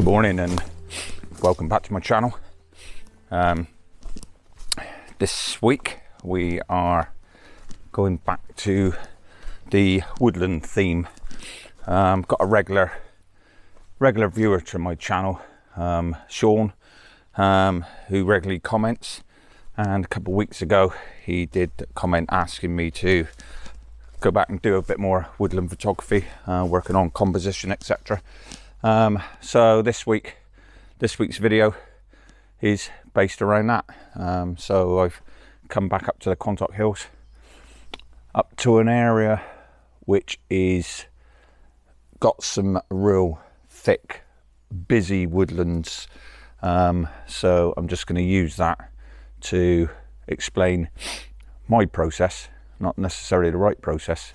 Good morning and welcome back to my channel. This week we are going back to the woodland theme. Got a regular viewer to my channel, Sean, who regularly comments, and a couple of weeks ago he did comment asking me to go back and do a bit more woodland photography, working on composition, etc. So this week's video is based around that. So I've come back up to the Quantock Hills, up to an area which is got some real thick, busy woodlands. So I'm just going to use that to explain my process, not necessarily the right process,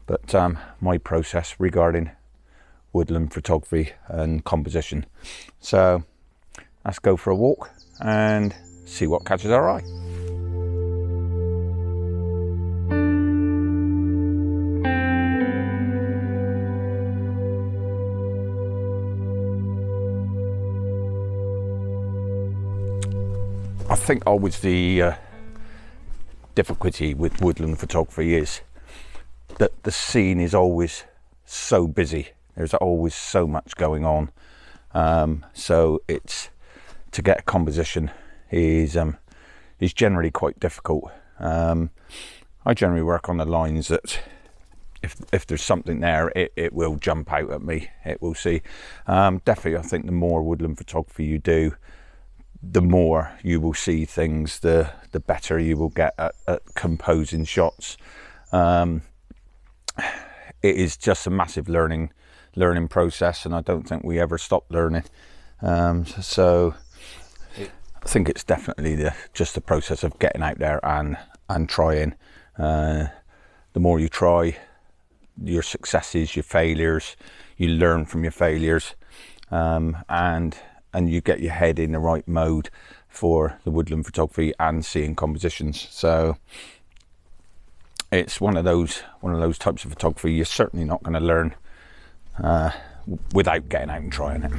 but my process regarding woodland photography and composition. So let's go for a walk and see what catches our eye. I think always the difficulty with woodland photography is that the scene is always so busy. There's always so much going on, so it's to get a composition is generally quite difficult. I generally work on the lines that if there's something there, it will jump out at me. It will see. Definitely, I think the more woodland photography you do, the more you will see things, the better you will get at composing shots. It is just a massive learning process, and I don't think we ever stop learning. So I think it's definitely just the process of getting out there and trying. The more you try, your successes, your failures, you learn from your failures, and you get your head in the right mode for the woodland photography and seeing compositions. So it's one of those types of photography you're certainly not going to learn without getting out and trying it.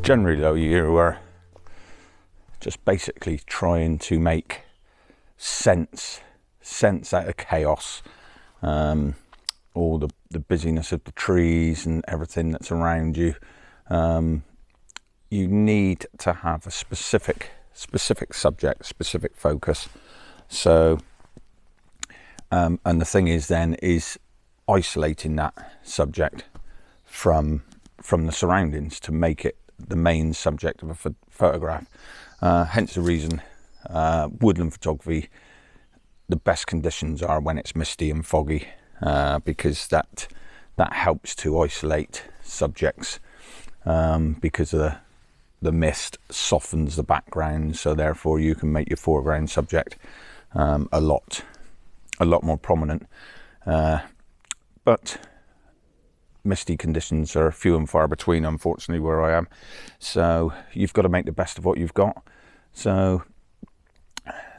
Generally though, you are just basically trying to make sense out of chaos. All the busyness of the trees and everything that's around you. You need to have a specific subject, specific focus. So and the thing is then is isolating that subject from the surroundings to make it the main subject of a photograph. Hence the reason woodland photography, the best conditions are when it's misty and foggy, because that helps to isolate subjects, because of the mist softens the background, so therefore you can make your foreground subject a lot more prominent. But misty conditions are few and far between, unfortunately, where I am. So you've got to make the best of what you've got. So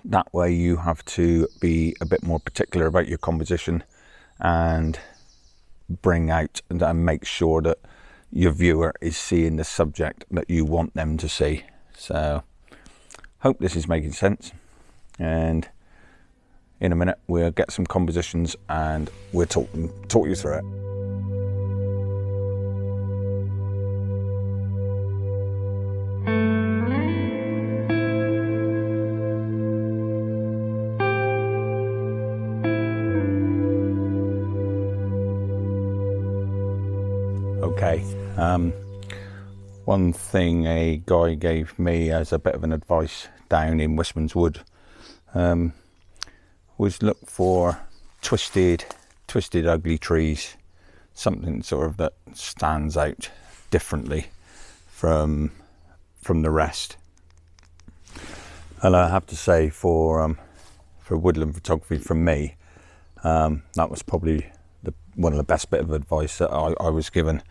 that way you have to be a bit more particular about your composition and bring out and make sure that your viewer is seeing the subject that you want them to see. So hope this is making sense, and in a minute we'll get some compositions and we'll talk you through it. Okay, one thing a guy gave me as a bit of an advice down in Westman's Wood was look for twisted ugly trees, something sort of that stands out differently from the rest. And I have to say, for woodland photography from me. That was probably one of the best bit of advice that I was given,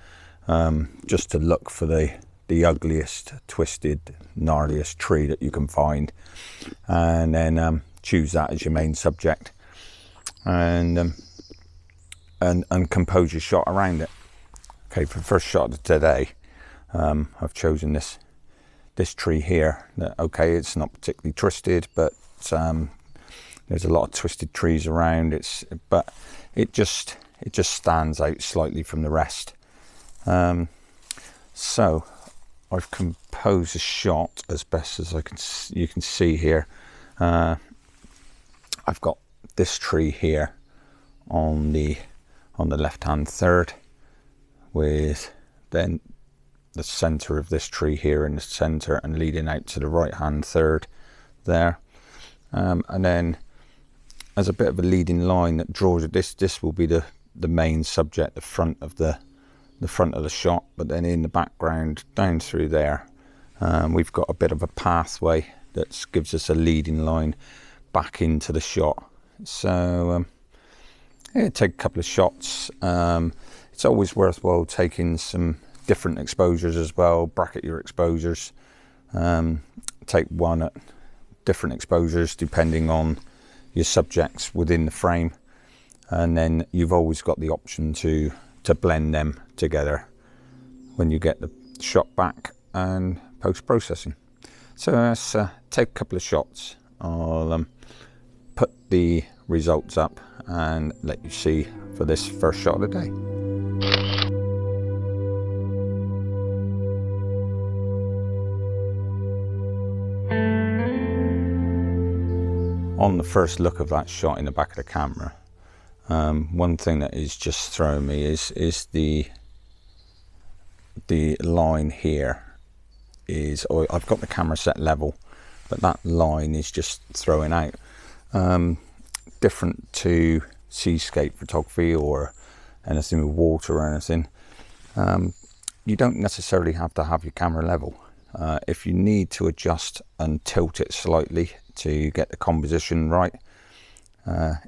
just to look for the ugliest, twisted, gnarliest tree that you can find, and then choose that as your main subject, and compose your shot around it. Okay, for the first shot of today, I've chosen this tree here. Okay, it's not particularly twisted, but there's a lot of twisted trees around. But it just stands out slightly from the rest. So I've composed a shot as best as you can see here. I've got this tree here on the left hand third, with then the center of this tree here in the center and leading out to the right hand third there, and then as a bit of a leading line that draws it, this will be the main subject, the front of the shot. But then in the background down through there, we've got a bit of a pathway that gives us a leading line back into the shot. So yeah, take a couple of shots. It's always worthwhile taking some different exposures as well. Bracket your exposures, take one at different exposures depending on your subjects within the frame, and then you've always got the option to blend them together when you get the shot back and post-processing. So let's take a couple of shots. I'll put the results up and let you see for this first shot of the day. On the first look of that shot in the back of the camera, one thing that is just throwing me is the line here. I've got the camera set level, but that line is just throwing out. Different to seascape photography or anything with water or anything, you don't necessarily have to have your camera level. If you need to adjust and tilt it slightly to get the composition right,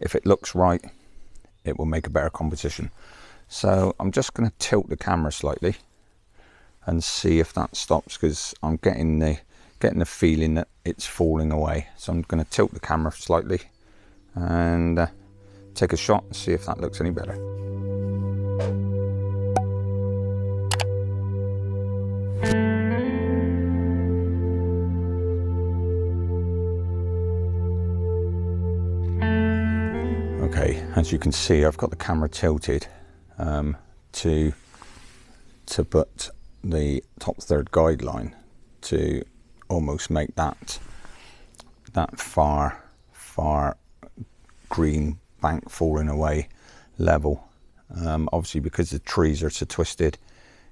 if it looks right, it will make a better composition. So I'm just going to tilt the camera slightly and see if that stops, because I'm getting the feeling that it's falling away. So I'm going to tilt the camera slightly and take a shot and see if that looks any better. Okay, as you can see, I've got the camera tilted to put the top third guideline to almost make that far green bank falling away level. Obviously, because the trees are so twisted,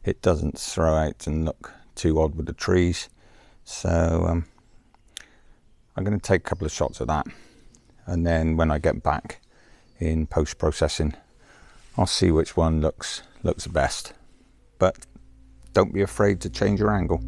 it doesn't throw out and look too odd with the trees. So I'm going to take a couple of shots of that, and then when I get back in post-processing, I'll see which one looks the best. But don't be afraid to change your angle.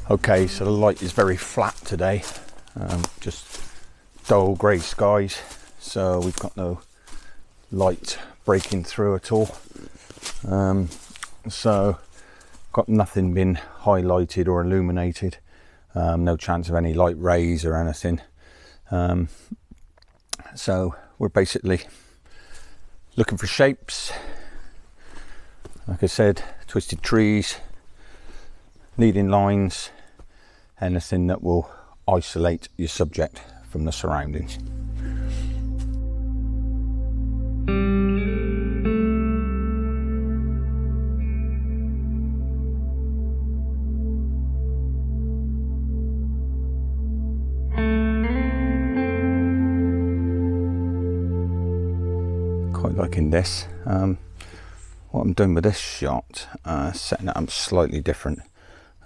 Okay, so the light is very flat today, just dull grey skies, so we've got no light breaking through at all. So got nothing been highlighted or illuminated, no chance of any light rays or anything. So we're basically looking for shapes, like I said, twisted trees, leading lines, anything that will isolate your subject from the surroundings. Quite liking this. what I'm doing with this shot, setting it up slightly different.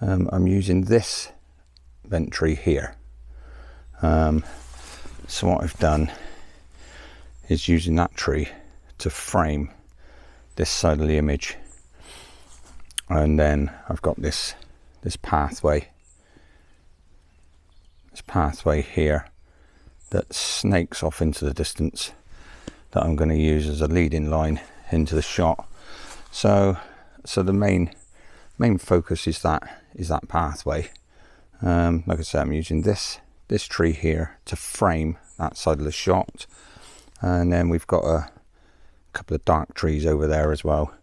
I'm using this vent tree here. So what I've done is using that tree to frame this side of the image, and then I've got this pathway here that snakes off into the distance that I'm going to use as a leading line into the shot. So the main focus is that pathway. Like I said, I'm using this tree here to frame that side of the shot, and then we've got a couple of dark trees over there as well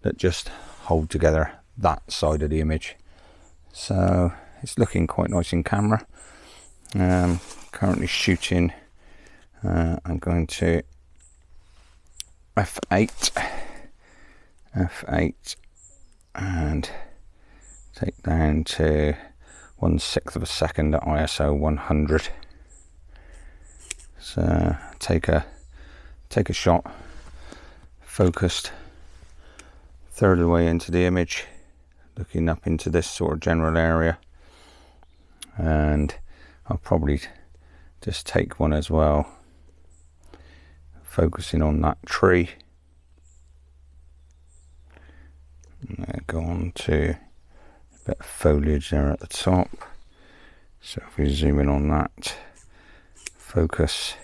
that just hold together that side of the image. So it's looking quite nice in camera. Currently shooting, I'm going to f8 and take down to 1/6 of a second at ISO 100. So take a shot, focused, third of the way into the image, looking up into this sort of general area, and I'll probably just take one as well, focusing on that tree. And go on to a bit of foliage there at the top. So if we zoom in on that, focus,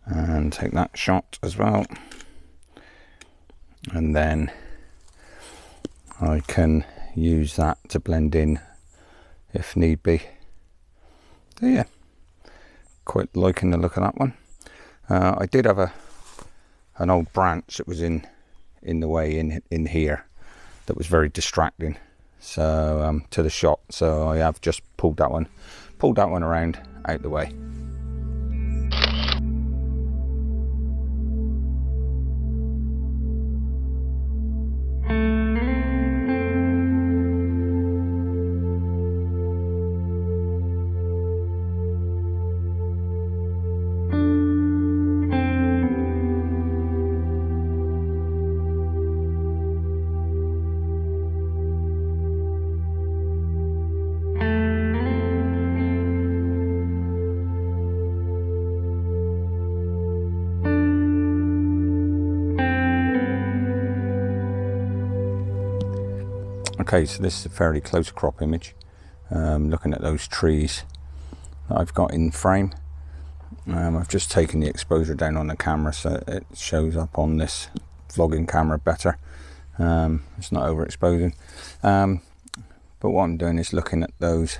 and take that shot as well, and then I can use that to blend in if need be. So yeah, quite liking the look of that one. I did have an old branch that was in the way in here that was very distracting, so to the shot, so I have just pulled that one around out the way. Okay, so this is a fairly close crop image, looking at those trees that I've got in frame. I've just taken the exposure down on the camera so it shows up on this vlogging camera better. It's not overexposing. But what I'm doing is looking at those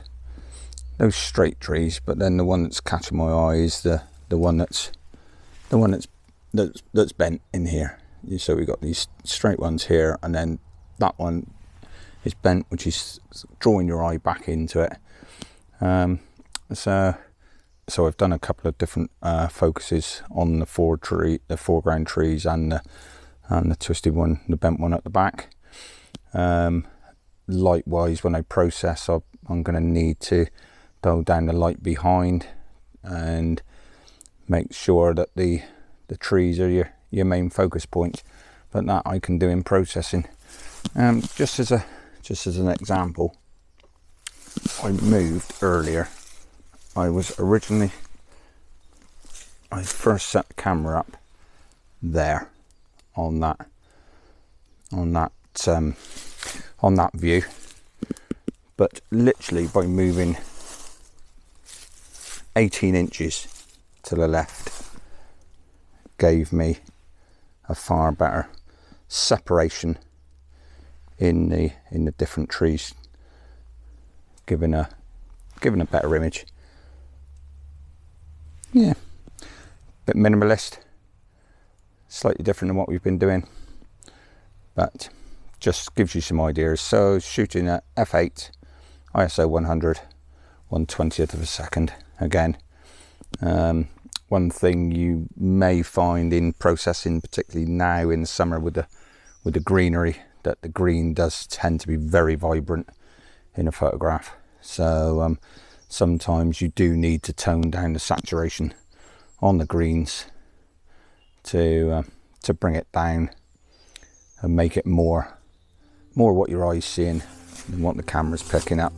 straight trees, but then the one that's catching my eye is the one that's bent in here. So we've got these straight ones here, and then that one is bent, which is drawing your eye back into it. So I've done a couple of different focuses on the foreground trees and the twisted one, the bent one at the back. Light-wise, when I process, I'm going to need to dial down the light behind and make sure that the trees are your main focus point. But that I can do in processing. Just as an example, I moved earlier. I first set the camera up there on that view, but literally by moving 18 inches to the left gave me a far better separation in the different trees, giving a better image. Yeah, bit minimalist, slightly different than what we've been doing, but just gives you some ideas. So shooting at f8, ISO 100, 1/20th of a second again. One thing you may find in processing, particularly now in the summer with the greenery, that the green does tend to be very vibrant in a photograph. So sometimes you do need to tone down the saturation on the greens to bring it down and make it more what your eye's seeing than what the camera's picking up.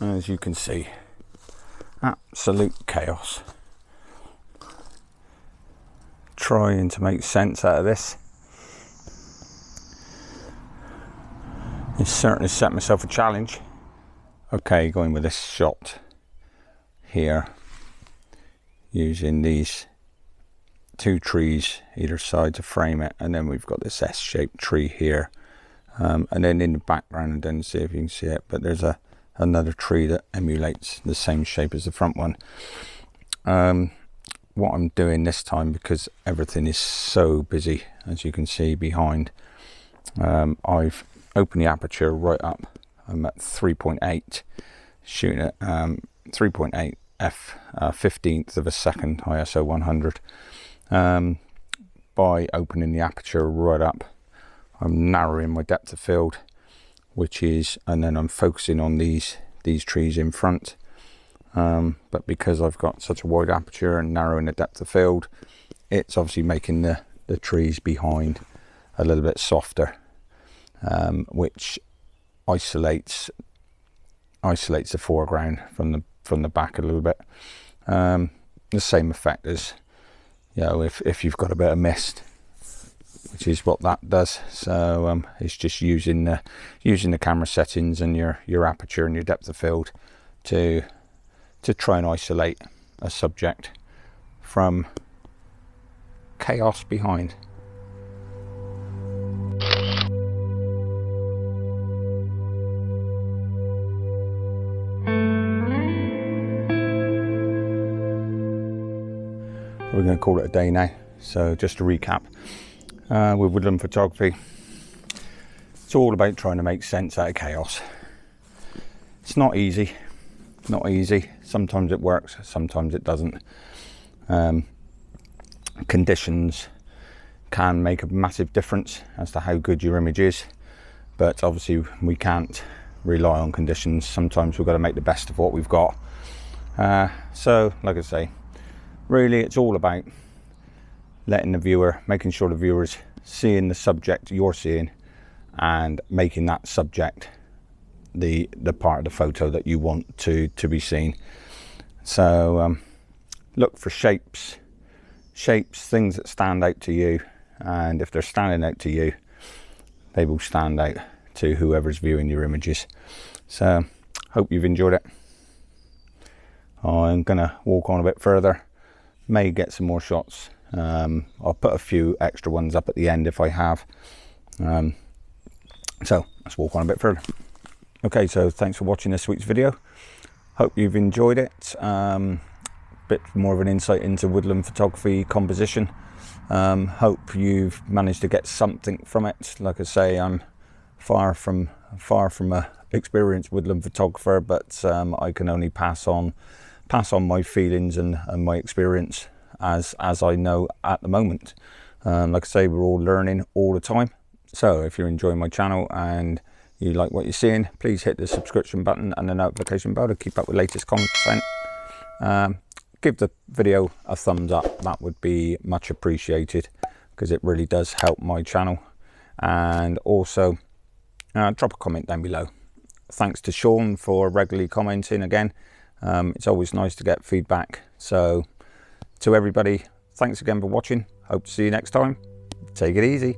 As you can see, absolute chaos. Trying to make sense out of this. I certainly set myself a challenge. Okay, going with this shot here, using these two trees either side to frame it, and then we've got this S-shaped tree here, and then in the background, I don't see if you can see it, but there's another tree that emulates the same shape as the front one. What I'm doing this time, because everything is so busy, as you can see behind, I've opened the aperture right up. I'm at 3.8, shooting at 3.8 f 15th of a second ISO 100. By opening the aperture right up, I'm narrowing my depth of field, which is, and then I'm focusing on these trees in front, but because I've got such a wide aperture and narrowing the depth of field, it's obviously making the trees behind a little bit softer, which isolates the foreground from the back a little bit. The same effect as, you know, if you've got a bit of mist, which is what that does. So it's just using the camera settings and your aperture and your depth of field to try and isolate a subject from chaos behind. We're going to call it a day now. So just to recap, with Woodland Photography, it's all about trying to make sense out of chaos. It's not easy, sometimes it works, sometimes it doesn't. Conditions can make a massive difference as to how good your image is, but obviously we can't rely on conditions. Sometimes we've got to make the best of what we've got. So like I say, really it's all about making sure the viewer's seeing the subject you're seeing, and making that subject the part of the photo that you want to be seen. So look for shapes, things that stand out to you, and if they're standing out to you, they will stand out to whoever's viewing your images. So hope you've enjoyed it. I'm gonna walk on a bit further, may get some more shots. I'll put a few extra ones up at the end if I have. So let's walk on a bit further. Okay, so thanks for watching this week's video. Hope you've enjoyed it. Bit more of an insight into woodland photography composition. Hope you've managed to get something from it. Like I say, I'm far from a experienced woodland photographer, but I can only pass on my feelings and my experience as I know at the moment. Like I say, we're all learning all the time. So if you're enjoying my channel and you like what you're seeing, please hit the subscription button and the notification bell to keep up with latest content. Give the video a thumbs up, that would be much appreciated, because it really does help my channel. And also drop a comment down below. Thanks to Sean for regularly commenting again. It's always nice to get feedback. So to everybody, thanks again for watching. Hope to see you next time. Take it easy.